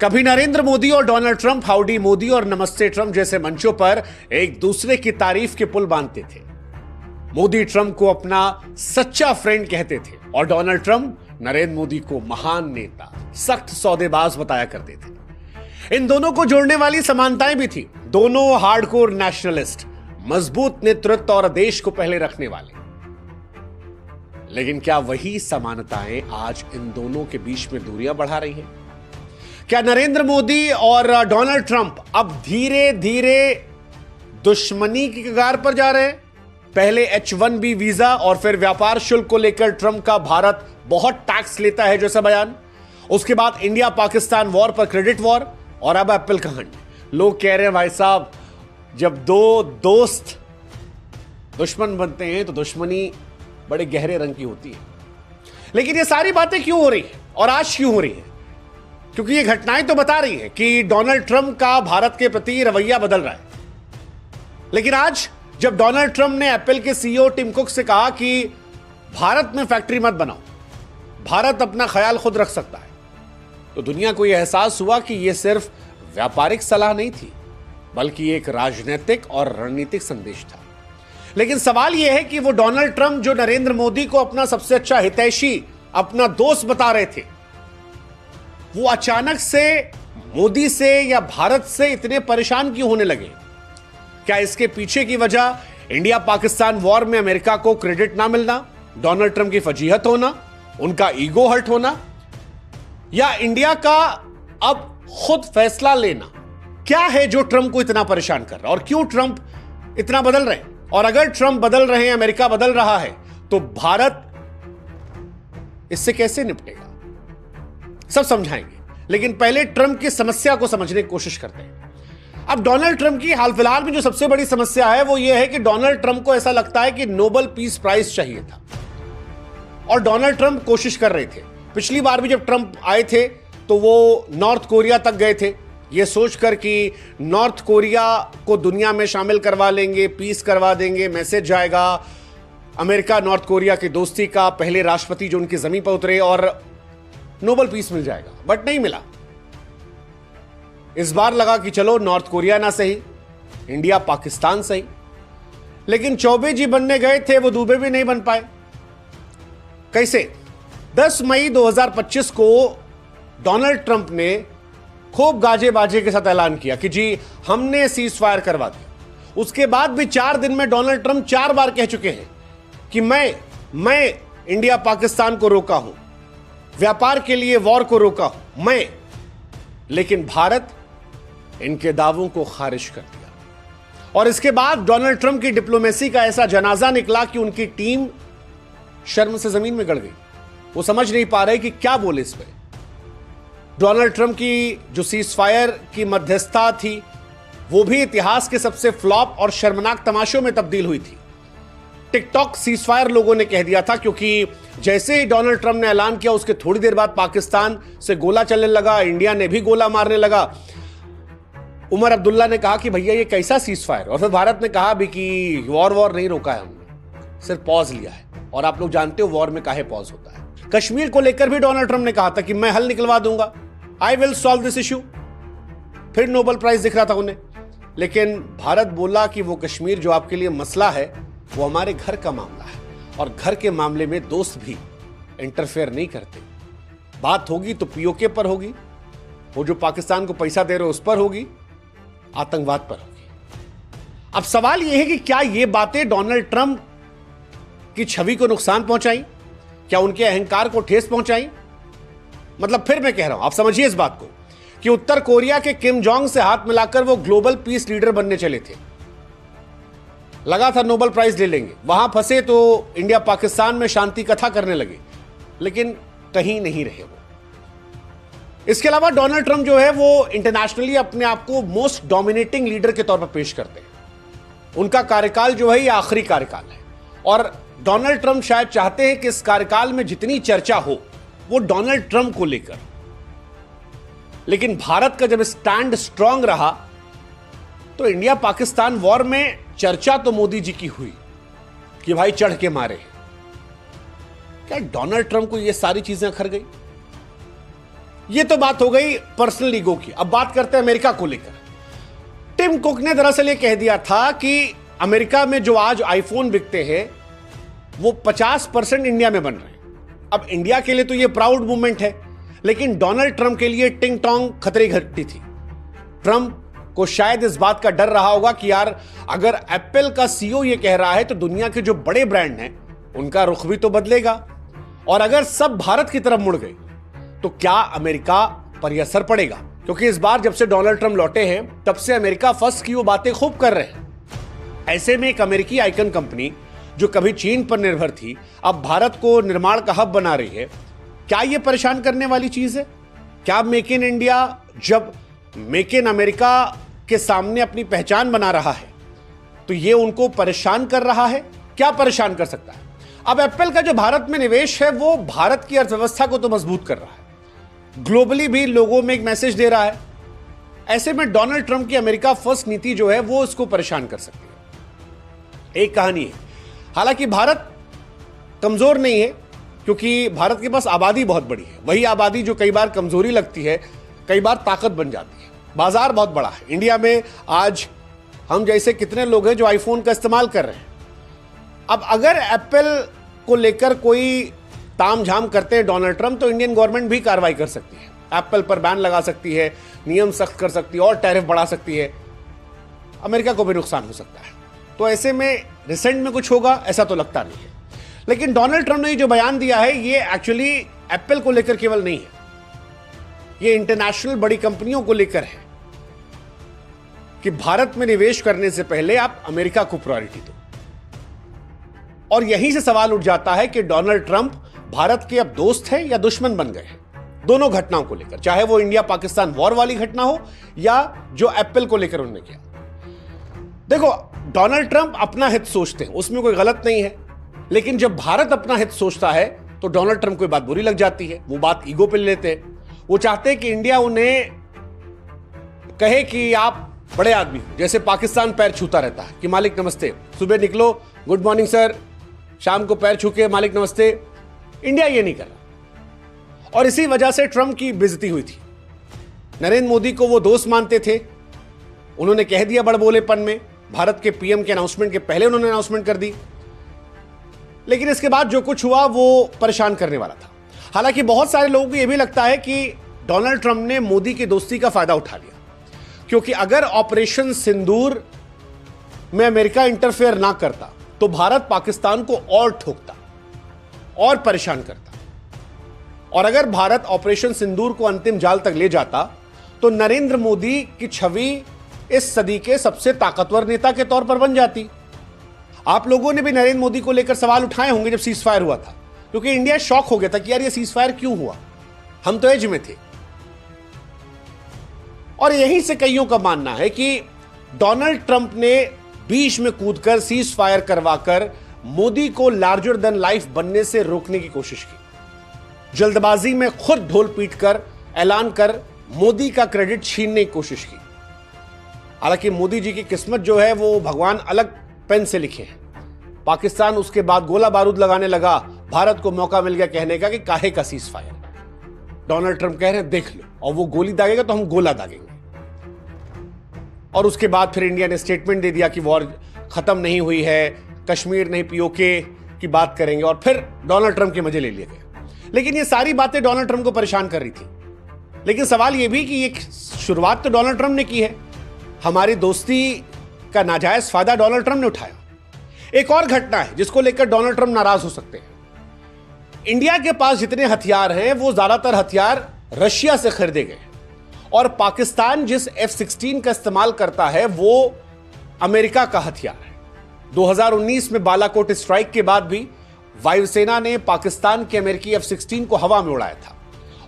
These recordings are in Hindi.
कभी नरेंद्र मोदी और डोनाल्ड ट्रंप हाउडी मोदी और नमस्ते ट्रंप जैसे मंचों पर एक दूसरे की तारीफ के पुल बांधते थे। मोदी ट्रंप को अपना सच्चा फ्रेंड कहते थे और डोनाल्ड ट्रंप नरेंद्र मोदी को महान नेता, सख्त सौदेबाज बताया करते थे। इन दोनों को जोड़ने वाली समानताएं भी थी। दोनों हार्डकोर नेशनलिस्ट, मजबूत नेतृत्व और देश को पहले रखने वाले। लेकिन क्या वही समानताएं आज इन दोनों के बीच में दूरियां बढ़ा रही हैं? क्या नरेंद्र मोदी और डोनाल्ड ट्रंप अब धीरे धीरे दुश्मनी की कगार पर जा रहे हैं? पहले H1B वीजा और फिर व्यापार शुल्क को लेकर ट्रंप का भारत बहुत टैक्स लेता है जैसा बयान, उसके बाद इंडिया पाकिस्तान वॉर पर क्रेडिट वॉर, और अब एप्पल का हंट। लोग कह रहे हैं भाई साहब, जब दो दोस्त दुश्मन बनते हैं तो दुश्मनी बड़े गहरे रंग की होती है। लेकिन ये सारी बातें क्यों हो रही है और आज क्यों हो रही है? क्योंकि ये घटनाएं तो बता रही हैं कि डोनाल्ड ट्रंप का भारत के प्रति रवैया बदल रहा है। लेकिन आज जब डोनाल्ड ट्रंप ने एप्पल के सीईओ टिम कुक से कहा कि भारत में फैक्ट्री मत बनाओ, भारत अपना ख्याल खुद रख सकता है, तो दुनिया को यह एहसास हुआ कि यह सिर्फ व्यापारिक सलाह नहीं थी, बल्कि एक राजनीतिक और रणनीतिक संदेश था। लेकिन सवाल यह है कि वो डोनाल्ड ट्रंप जो नरेंद्र मोदी को अपना सबसे अच्छा हितैषी, अपना दोस्त बता रहे थे, वो अचानक से मोदी से या भारत से इतने परेशान क्यों होने लगे? क्या इसके पीछे की वजह इंडिया पाकिस्तान वॉर में अमेरिका को क्रेडिट ना मिलना, डोनाल्ड ट्रंप की फजीहत होना, उनका ईगो हर्ट होना, या इंडिया का अब खुद फैसला लेना? क्या है जो ट्रंप को इतना परेशान कर रहा है और क्यों ट्रंप इतना बदल रहे हैं? और अगर ट्रंप बदल रहे हैं, अमेरिका बदल रहा है, तो भारत इससे कैसे निपटेगा? सब समझाएंगे। लेकिन पहले ट्रंप की समस्या को समझने की कोशिश करते हैं। अब डोनाल्ड ट्रंप की हाल फिलहाल में जो सबसे बड़ी समस्या है वो ये है कि डोनाल्ड ट्रंप को ऐसा लगता है कि नोबेल पीस प्राइज चाहिए था, और डोनाल्ड ट्रंप कोशिश कर रहे थे। पिछली बार भी जब ट्रंप आए थे तो वो नॉर्थ कोरिया तक गए थे, ये सोचकर कि नॉर्थ कोरिया को दुनिया में शामिल करवा लेंगे, पीस करवा देंगे, मैसेज जाएगा अमेरिका नॉर्थ कोरिया की दोस्ती का, पहले राष्ट्रपति जो उनकी जमीन पर उतरे और नोबेल पीस मिल जाएगा। बट नहीं मिला। इस बार लगा कि चलो नॉर्थ कोरिया ना सही, इंडिया पाकिस्तान सही। लेकिन चौबे जी बनने गए थे, वो दुबे भी नहीं बन पाए। कैसे? 10 मई 2025 को डोनाल्ड ट्रंप ने खूब गाजे बाजे के साथ ऐलान किया कि जी हमने सीज फायर करवा दिया। उसके बाद भी 4 दिन में डोनाल्ड ट्रंप 4 बार कह चुके हैं कि मैं इंडिया पाकिस्तान को रोका हूं, व्यापार के लिए वॉर को रोका हूं मैं। लेकिन भारत इनके दावों को खारिज कर दिया, और इसके बाद डोनाल्ड ट्रंप की डिप्लोमेसी का ऐसा जनाजा निकला कि उनकी टीम शर्म से जमीन में गड़ गई। वो समझ नहीं पा रहे कि क्या बोले इस पे। डोनाल्ड ट्रंप की जो सीज फायर की मध्यस्थता थी, वो भी इतिहास के सबसे फ्लॉप और शर्मनाक तमाशों में तब्दील हुई थी। टिकटॉक सीज फायर लोगों ने कह दिया था, क्योंकि जैसे ही डोनाल्ड ट्रंप ने ऐलान किया उसके थोड़ी देर बाद पाकिस्तान से गोला चलने लगा, इंडिया ने भी गोला मारने लगा। उमर अब्दुल्ला ने कहा कि भैया ये कैसा सीज फायर, और फिर भारत ने कहा भी कि वॉर नहीं रोका है हमने, सिर्फ पॉज लिया है। और आप लोग जानते हो वॉर में काहे पॉज होता है। कश्मीर को लेकर भी डोनाल्ड ट्रंप ने कहा था कि मैं हल निकलवा दूंगा, I will solve this issue. फिर नोबेल प्राइज दिख रहा था उन्हें। लेकिन भारत बोला कि वो कश्मीर जो आपके लिए मसला है वो हमारे घर का मामला है, और घर के मामले में दोस्त भी इंटरफेयर नहीं करते। बात होगी तो पीओके पर होगी, वो जो पाकिस्तान को पैसा दे रहे उस पर होगी, आतंकवाद पर होगी। अब सवाल यह है कि क्या ये बातें डोनाल्ड ट्रंप की छवि को नुकसान पहुंचाई? क्या उनके अहंकार को ठेस पहुंचाई? मतलब फिर मैं कह रहा हूं, आप समझिए इस बात को, कि उत्तर कोरिया के किम जोंग से हाथ मिलाकर वो ग्लोबल पीस लीडर बनने चले थे। लगा था नोबेल प्राइज ले लेंगे, वहां फंसे तो इंडिया पाकिस्तान में शांति कथा करने लगे, लेकिन कहीं नहीं रहे वो। इसके अलावा डोनाल्ड ट्रंप जो है वो इंटरनेशनली अपने आप को मोस्ट डोमिनेटिंग लीडर के तौर पर पेश करते हैं। उनका कार्यकाल जो है ये आखिरी कार्यकाल है, और डोनाल्ड ट्रंप शायद चाहते हैं कि इस कार्यकाल में जितनी चर्चा हो वो डोनाल्ड ट्रंप को लेकर। लेकिन भारत का जब स्टैंड स्ट्रांग रहा तो इंडिया पाकिस्तान वॉर में चर्चा तो मोदी जी की हुई कि भाई चढ़ के मारे। क्या डोनाल्ड ट्रंप को ये सारी चीजें अखर गई? ये तो बात हो गई पर्सनल ईगो की। अब बात करते हैं अमेरिका को लेकर। टिम कुक ने दरअसल ये कह दिया था कि अमेरिका में जो आज आईफोन बिकते हैं वो 50% इंडिया में बन रहे हैं। अब इंडिया के लिए तो ये प्राउड मूवमेंट है, लेकिन डोनाल्ड ट्रंप के लिए टिंग टोंग खतरे की घंटी थी। ट्रंप को शायद इस बात का डर रहा होगा कि यार अगर एप्पल का सीईओ ये कह रहा है तो दुनिया के जो बड़े ब्रांड हैं उनका रुख भी तो बदलेगा, और अगर सब भारत की तरफ मुड़ गए तो क्या अमेरिका पर यह असर पड़ेगा। क्योंकि इस बार जब से डोनाल्ड ट्रंप लौटे हैं तब से अमेरिका फर्स्ट की वो बातें खूब कर रहे हैं। ऐसे में एक अमेरिकी आइकन कंपनी जो कभी चीन पर निर्भर थी अब भारत को निर्माण का हब बना रही है। क्या यह परेशान करने वाली चीज है? क्या मेक इन इंडिया जब मेक इन अमेरिका के सामने अपनी पहचान बना रहा है तो यह उनको परेशान कर रहा है? क्या परेशान कर सकता है? अब एप्पल का जो भारत में निवेश है वो भारत की अर्थव्यवस्था को तो मजबूत कर रहा है, ग्लोबली भी लोगों में एक मैसेज दे रहा है। ऐसे में डोनाल्ड ट्रंप की अमेरिका फर्स्ट नीति जो है वो इसको परेशान कर सकती है। एक कहानी है, हालांकि भारत कमजोर नहीं है क्योंकि भारत के पास आबादी बहुत बड़ी है। वही आबादी जो कई बार कमजोरी लगती है कई बार ताकत बन जाती है। बाजार बहुत बड़ा है। इंडिया में आज हम जैसे कितने लोग हैं जो आईफोन का इस्तेमाल कर रहे हैं। अब अगर एप्पल को लेकर कोई तामझाम करते हैं डोनाल्ड ट्रंप तो इंडियन गवर्नमेंट भी कार्रवाई कर सकती है, एप्पल पर बैन लगा सकती है, नियम सख्त कर सकती है और टैरिफ बढ़ा सकती है। अमेरिका को भी नुकसान हो सकता है। तो ऐसे में रिसेंट में कुछ होगा ऐसा तो लगता नहीं है। लेकिन डोनाल्ड ट्रंप ने जो बयान दिया है ये एक्चुअली एप्पल को लेकर केवल नहीं है, ये इंटरनेशनल बड़ी कंपनियों को लेकर है कि भारत में निवेश करने से पहले आप अमेरिका को प्रायोरिटी दो। और यहीं से सवाल उठ जाता है कि डोनाल्ड ट्रंप भारत के अब दोस्त हैं या दुश्मन बन गए हैं दोनों घटनाओं को लेकर, चाहे वो इंडिया पाकिस्तान वॉर वाली घटना हो या जो एप्पल को लेकर उन्होंने किया। देखो, डोनाल्ड ट्रंप अपना हित सोचते हैं, उसमें कोई गलत नहीं है, लेकिन जब भारत अपना हित सोचता है तो डोनाल्ड ट्रंप को बात बुरी लग जाती है। वो बात ईगो पे ले लेते हैं। वो चाहते हैं कि इंडिया उन्हें कहे कि आप बड़े आदमी हो, जैसे पाकिस्तान पैर छूता रहता है कि मालिक नमस्ते, सुबह निकलो गुड मॉर्निंग सर, शाम को पैर छू के मालिक नमस्ते। इंडिया ये नहीं कर रहा और इसी वजह से ट्रंप की बेइज्जती हुई थी। नरेंद्र मोदी को वो दोस्त मानते थे, उन्होंने कह दिया बड़बोलेपन में, भारत के पीएम के अनाउंसमेंट के पहले उन्होंने अनाउंसमेंट कर दी। लेकिन इसके बाद जो कुछ हुआ वो परेशान करने वाला था। हालांकि बहुत सारे लोगों को यह भी लगता है कि डोनाल्ड ट्रंप ने मोदी की दोस्ती का फायदा उठा लिया, क्योंकि अगर ऑपरेशन सिंदूर में अमेरिका इंटरफेयर ना करता तो भारत पाकिस्तान को और ठोकता और परेशान करता। और अगर भारत ऑपरेशन सिंदूर को अंतिम जाल तक ले जाता तो नरेंद्र मोदी की छवि इस सदी के सबसे ताकतवर नेता के तौर पर बन जाती। आप लोगों ने भी नरेंद्र मोदी को लेकर सवाल उठाए होंगे जब सीज फायर हुआ था, क्योंकि इंडिया शॉक हो गया था कि यार ये सीज फायर क्यों हुआ, हम तो एज में थे। और यहीं से कईयों का मानना है कि डोनाल्ड ट्रंप ने बीच में कूदकर सीज फायर करवाकर मोदी को लार्जर देन लाइफ बनने से रोकने की कोशिश की। जल्दबाजी में खुद ढोल पीटकर ऐलान कर मोदी का क्रेडिट छीनने की कोशिश की। हालांकि मोदी जी की किस्मत जो है वो भगवान अलग पेन से लिखे हैं। पाकिस्तान उसके बाद गोला बारूद लगाने लगा, भारत को मौका मिल गया कहने का कि काहे का सीज फायर। डोनाल्ड ट्रंप कह रहे हैं देख लो, और वो गोली दागेगा तो हम गोला दागेंगे। और उसके बाद फिर इंडिया ने स्टेटमेंट दे दिया कि वॉर खत्म नहीं हुई है, कश्मीर नहीं पीओके की बात करेंगे, और फिर डोनाल्ड ट्रंप के मजे ले लिए गए। लेकिन ये सारी बातें डोनाल्ड ट्रंप को परेशान कर रही थी। लेकिन सवाल ये भी कि ये शुरुआत तो डोनाल्ड ट्रंप ने की है, हमारी दोस्ती का नाजायज फायदा डोनाल्ड ट्रंप ने उठाया। एक और घटना है जिसको लेकर डोनाल्ड ट्रंप नाराज हो सकते हैं। इंडिया के पास जितने हथियार हैं वो ज्यादातर हथियार रशिया से खरीदे गए, और पाकिस्तान जिस F-16 का इस्तेमाल करता है वो अमेरिका का हथियार है। 2019 में बालाकोट स्ट्राइक के बाद भी वायुसेना ने पाकिस्तान के अमेरिकी F-16 को हवा में उड़ाया था,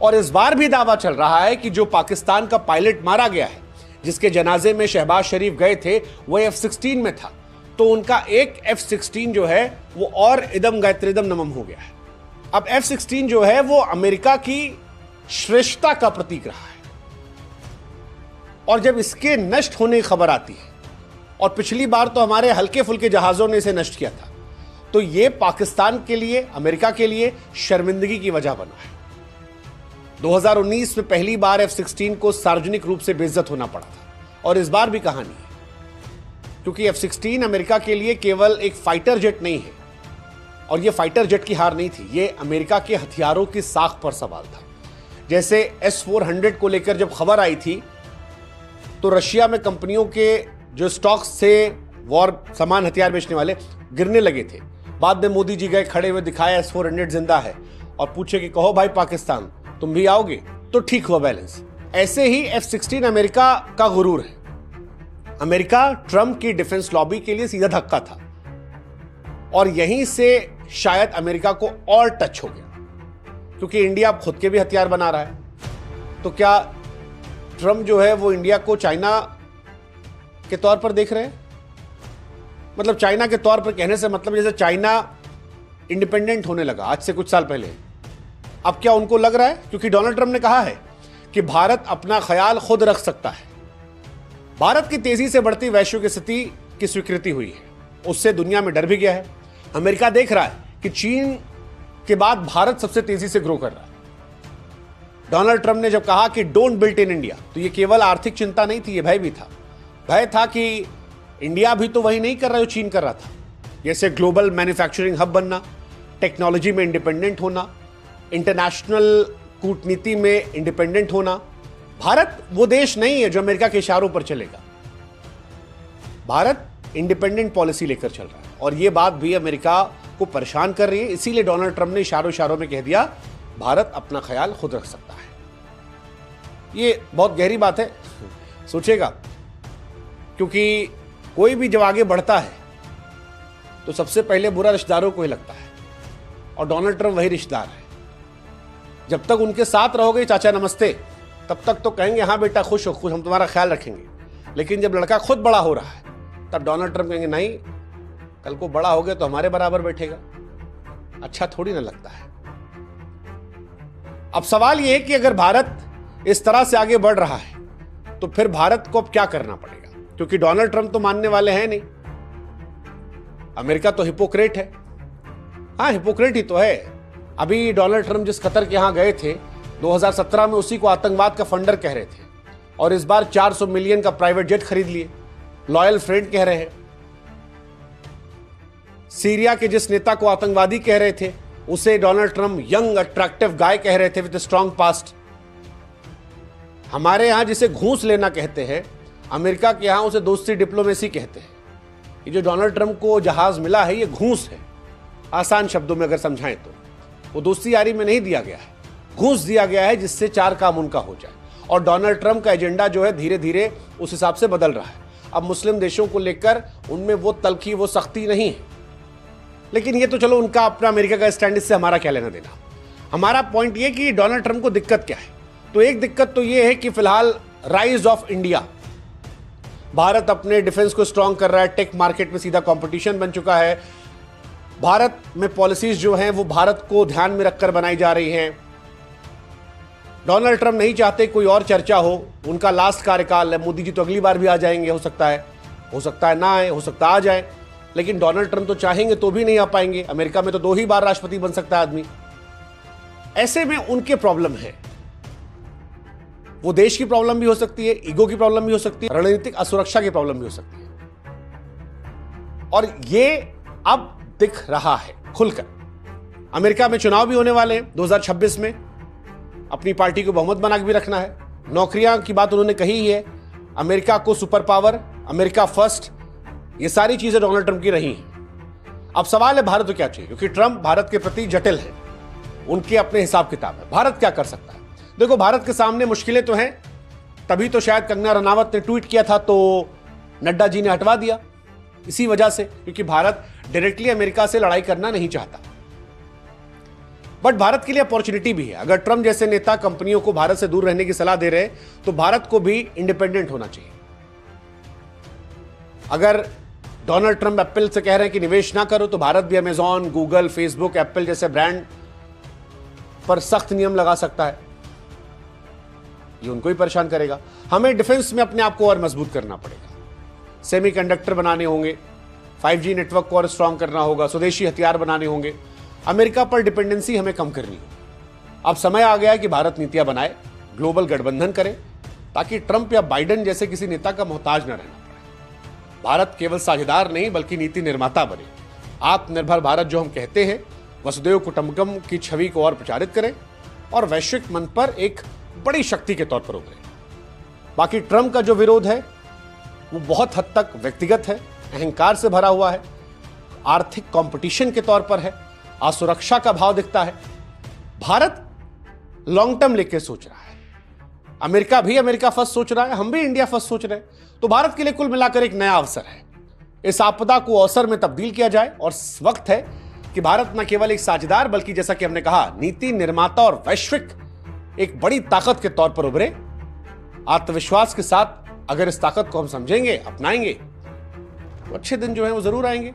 और इस बार भी दावा चल रहा है कि जो पाकिस्तान का पायलट मारा गया है, जिसके जनाजे में शहबाज शरीफ गए थे, वो F-16 में था, तो उनका एक F-16 जो है वो और इदम गायत्रिदम नमम हो गया है। अब F-16 जो है वो अमेरिका की श्रेष्ठता का प्रतीक रहा है, और जब इसके नष्ट होने की खबर आती है, और पिछली बार तो हमारे हल्के फुल्के जहाजों ने इसे नष्ट किया था, तो यह पाकिस्तान के लिए, अमेरिका के लिए शर्मिंदगी की वजह बना है। 2019 में पहली बार F-16 को सार्वजनिक रूप से बेइज्जत होना पड़ा था, और इस बार भी कहानी है, क्योंकि F-16 अमेरिका के लिए केवल एक फाइटर जेट नहीं है, और यह फाइटर जेट की हार नहीं थी, यह अमेरिका के हथियारों की साख पर सवाल था। जैसे S-400 को लेकर जब खबर आई थी तो रशिया में कंपनियों के जो स्टॉक्स थे वॉर सामान हथियार बेचने वाले गिरने लगे थे। बाद में मोदी जी गए, खड़े हुए दिखाया S-400 जिंदा है, और पूछे कि कहो भाई पाकिस्तान तुम भी आओगे, तो ठीक हुआ बैलेंस। ऐसे ही F-16 अमेरिका का गुरूर है। अमेरिका ट्रंप की डिफेंस लॉबी के लिए सीधा धक्का था, और यहीं से शायद अमेरिका को और टच हो गया, क्योंकि इंडिया खुद के भी हथियार बना रहा है। तो क्या ट्रंप जो है वो इंडिया को चाइना के तौर पर देख रहे हैं? मतलब चाइना के तौर पर कहने से मतलब जैसे चाइना इंडिपेंडेंट होने लगा आज से कुछ साल पहले, अब क्या उनको लग रहा है? क्योंकि डोनाल्ड ट्रंप ने कहा है कि भारत अपना ख्याल खुद रख सकता है। भारत की तेजी से बढ़ती वैश्विक स्थिति की स्वीकृति हुई है, उससे दुनिया में डर भी गया है। अमेरिका देख रहा है कि चीन के बाद भारत सबसे तेजी से ग्रो कर रहा है। डोनाल्ड ट्रंप ने जब कहा कि डोंट बिल्ड इन इंडिया, तो ये केवल आर्थिक चिंता नहीं थी, ये भय भी था। भय था कि इंडिया भी तो वही नहीं कर रहा जो चीन कर रहा था, जैसे ग्लोबल मैन्युफैक्चरिंग हब बनना, टेक्नोलॉजी में इंडिपेंडेंट होना, इंटरनेशनल कूटनीति में इंडिपेंडेंट होना। भारत वो देश नहीं है जो अमेरिका के इशारों पर चलेगा। भारत इंडिपेंडेंट पॉलिसी लेकर चल रहा है, और ये बात भी अमेरिका को परेशान कर रही है। इसीलिए डोनाल्ड ट्रंप ने इशारों में कह दिया भारत अपना ख्याल खुद रख सकता है। ये बहुत गहरी बात है, सोचेगा, क्योंकि कोई भी जब आगे बढ़ता है तो सबसे पहले बुरा रिश्तेदारों को ही लगता है, और डोनाल्ड ट्रंप वही रिश्तेदार है। जब तक उनके साथ रहोगे चाचा नमस्ते, तब तक तो कहेंगे हाँ बेटा खुश हो, खुश, हम तुम्हारा ख्याल रखेंगे। लेकिन जब लड़का खुद बड़ा हो रहा है तब डोनाल्ड ट्रंप कहेंगे नहीं, कल को बड़ा हो गया तो हमारे बराबर बैठेगा। अच्छा थोड़ी ना लगता है। अब सवाल यह है कि अगर भारत इस तरह से आगे बढ़ रहा है तो फिर भारत को अब क्या करना पड़ेगा, क्योंकि डोनाल्ड ट्रंप तो मानने वाले हैं नहीं। अमेरिका तो हिपोक्रेट है। हाँ, हिपोक्रेट ही तो है। अभी डोनाल्ड ट्रंप जिस कतर के यहां गए थे 2017 में, उसी को आतंकवाद का फंडर कह रहे थे, और इस बार 400 मिलियन का प्राइवेट जेट खरीद लिए, लॉयल फ्रेंड कह रहे हैं। सीरिया के जिस नेता को आतंकवादी कह रहे थे उसे डोनाल्ड ट्रंप यंग अट्रैक्टिव गाय कह रहे थे विद स्ट्रॉन्ग पास्ट। हमारे यहां जिसे घूस लेना कहते हैं, अमेरिका के यहां उसे दोस्ती डिप्लोमेसी कहते हैं। ये जो डोनाल्ड ट्रंप को जहाज मिला है ये घूस है, आसान शब्दों में अगर समझाएं तो। वो दोस्ती यारी में नहीं दिया गया है, घूस दिया गया है जिससे चार काम उनका हो जाए। और डोनाल्ड ट्रंप का एजेंडा जो है धीरे धीरे उस हिसाब से बदल रहा है। अब मुस्लिम देशों को लेकर उनमें वो तलखी, वो सख्ती नहीं है। लेकिन ये तो चलो उनका अपना, अमेरिका का स्टैंड, इससे हमारा क्या लेना देना। हमारा पॉइंट ये कि डोनाल्ड ट्रंप को दिक्कत क्या है। तो एक दिक्कत तो ये है कि फिलहाल राइज ऑफ इंडिया, भारत अपने डिफेंस को स्ट्रांग कर रहा है, टेक मार्केट में सीधा कंपटीशन बन चुका है। भारत में पॉलिसीज जो हैं वो भारत को ध्यान में रखकर बनाई जा रही हैं। डोनाल्ड ट्रंप नहीं चाहते कोई और चर्चा हो, उनका लास्ट कार्यकाल है। मोदी जी तो अगली बार भी आ जाएंगे, हो सकता है ना आए, हो सकता आ जाए। लेकिन डोनाल्ड ट्रंप तो चाहेंगे तो भी नहीं आ पाएंगे। अमेरिका में तो 2 ही बार राष्ट्रपति बन सकता है आदमी। ऐसे में उनके प्रॉब्लम है, वो देश की प्रॉब्लम भी हो सकती है, ईगो की प्रॉब्लम भी हो सकती है, रणनीतिक असुरक्षा की प्रॉब्लम भी हो सकती है। और ये अब दिख रहा है खुलकर। अमेरिका में चुनाव भी होने वाले हैं 2026 में, अपनी पार्टी को बहुमत बना के भी रखना है। नौकरियां की बात उन्होंने कही ही है, अमेरिका को सुपर पावर, अमेरिका फर्स्ट, ये सारी चीजें डोनाल्ड ट्रंप की रही हैं। अब सवाल है भारत को क्या चाहिए, क्योंकि ट्रंप भारत के प्रति जटिल है, उनके अपने हिसाब किताब है। भारत क्या कर सकता है? देखो, भारत के सामने मुश्किलें तो हैं, तभी तो शायद कंगना रनावत ने ट्वीट किया था तो नड्डा जी ने हटवा दिया, इसी वजह से, क्योंकि भारत डायरेक्टली अमेरिका से लड़ाई करना नहीं चाहता। बट भारत के लिए अपॉर्चुनिटी भी है। अगर ट्रंप जैसे नेता कंपनियों को भारत से दूर रहने की सलाह दे रहे हैं तो भारत को भी इंडिपेंडेंट होना चाहिए। अगर डोनाल्ड ट्रंप एप्पल से कह रहे हैं कि निवेश ना करो, तो भारत भी अमेजॉन, गूगल, फेसबुक, एप्पल जैसे ब्रांड पर सख्त नियम लगा सकता है। ये उनको ही परेशान करेगा। हमें डिफेंस में अपने आप को और मजबूत करना पड़ेगा, सेमीकंडक्टर बनाने होंगे, 5G नेटवर्क को और स्ट्रांग करना होगा, स्वदेशी हथियार बनाने होंगे, अमेरिका पर डिपेंडेंसी हमें कम करनी होगी। अब समय आ गया कि भारत नीतियां बनाए, ग्लोबल गठबंधन करे, ताकि ट्रंप या बाइडेन जैसे किसी नेता का मोहताज न रहना पड़े। भारत केवल साझेदार नहीं बल्कि नीति निर्माता बने। आत्मनिर्भर भारत जो हम कहते हैं, वसुदेव कुटुंबकम की छवि को और प्रचारित करें और वैश्विक मंच पर एक बड़ी शक्ति के तौर पर उभरे। बाकी ट्रंप का जो विरोध है वो बहुत हद तक व्यक्तिगत है, अहंकार से भरा हुआ है, आर्थिक कंपटीशन के तौर पर है, असुरक्षा का भाव दिखता है। भारत लॉन्ग टर्म लेके सोच रहा है, अमेरिका भी अमेरिका फर्स्ट सोच रहा है, हम भी इंडिया फर्स्ट सोच रहे हैं। तो भारत के लिए कुल मिलाकर एक नया अवसर है। इस आपदा को अवसर में तब्दील किया जाए और वक्त है कि भारत न केवल एक साझेदार बल्कि जैसा कि हमने कहा नीति निर्माता और वैश्विक एक बड़ी ताकत के तौर पर उभरे। आत्मविश्वास के साथ अगर इस ताकत को हम समझेंगे, अपनाएंगे, तो अच्छे दिन जो है वो जरूर आएंगे।